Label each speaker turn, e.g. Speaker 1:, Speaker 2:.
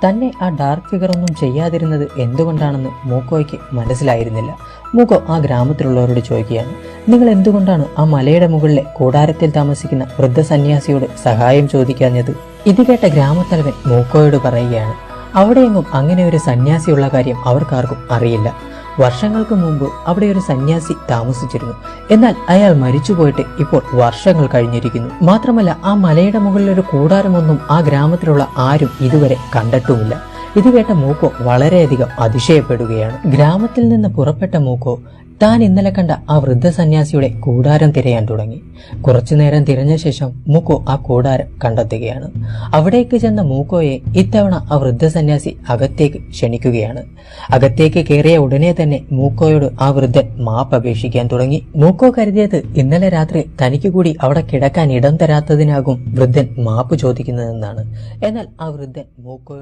Speaker 1: തന്നെ ആ dark figure ഒന്നും ചെയ്യാതിരുന്നത് എന്തുകൊണ്ടാണെന്ന് മൂക്കോയ്ക്ക് മനസ്സിലായിരുന്നില്ല. മൂക്കോ ആ ഗ്രാമത്തിലുള്ളവരോട് ചോദിക്കുകയാണ്, നിങ്ങൾ എന്തുകൊണ്ടാണ് ആ മലയുടെ മുകളിലെ കൂടാരത്തിൽ താമസിക്കുന്ന വൃദ്ധസന്യാസിയോട് സഹായം ചോദിക്കാഞ്ഞത്? ഇത് കേട്ട ഗ്രാമത്തലവൻ മൂക്കോയോട് പറയുകയാണ്, അവിടെയെങ്ങും അങ്ങനെ ഒരു സന്യാസിയുള്ള കാര്യം അവർക്കാർക്കും അറിയില്ല. വർഷങ്ങൾക്ക് മുമ്പ് അവിടെ ഒരു സന്യാസി താമസിച്ചിരുന്നു. എന്നാൽ അയാൾ മരിച്ചുപോയിട്ട് ഇപ്പോൾ വർഷങ്ങൾ കഴിഞ്ഞിരിക്കുന്നു. മാത്രമല്ല ആ മലയുടെ മുകളിലൊരു കൂടാരമൊന്നും ആ ഗ്രാമത്തിലുള്ള ആരും ഇതുവരെ കണ്ടിട്ടുമില്ല. ഇത് കേട്ട മൂക്കോ വളരെയധികം അതിശയപ്പെടുകയാണ്. ഗ്രാമത്തിൽ നിന്ന് പുറപ്പെട്ട മൂക്കോ താൻ ഇന്നലെ കണ്ട ആ വൃദ്ധസന്യാസിയുടെ കൂടാരം തിരയാൻ തുടങ്ങി. കുറച്ചുനേരം തിരഞ്ഞ ശേഷം മൂക്കോ ആ കൂടാരം കണ്ടെത്തുകയാണ്. അവിടേക്ക് ചെന്ന മൂക്കോയെ ഇത്തവണ ആ വൃദ്ധസന്യാസി അകത്തേക്ക് ക്ഷണിക്കുകയാണ്. അകത്തേക്ക് കയറിയ ഉടനെ തന്നെ മൂക്കോയോട് ആ വൃദ്ധൻ മാപ്പ് അപേക്ഷിക്കാൻ തുടങ്ങി. മൂക്കോ കരുതിയത് ഇന്നലെ രാത്രി തനിക്ക് കൂടി അവിടെ കിടക്കാൻ ഇടം തരാത്തതിനാകും വൃദ്ധൻ മാപ്പ് ചോദിക്കുന്നതെന്നാണ്. എന്നാൽ ആ വൃദ്ധൻ മൂക്കോയോട്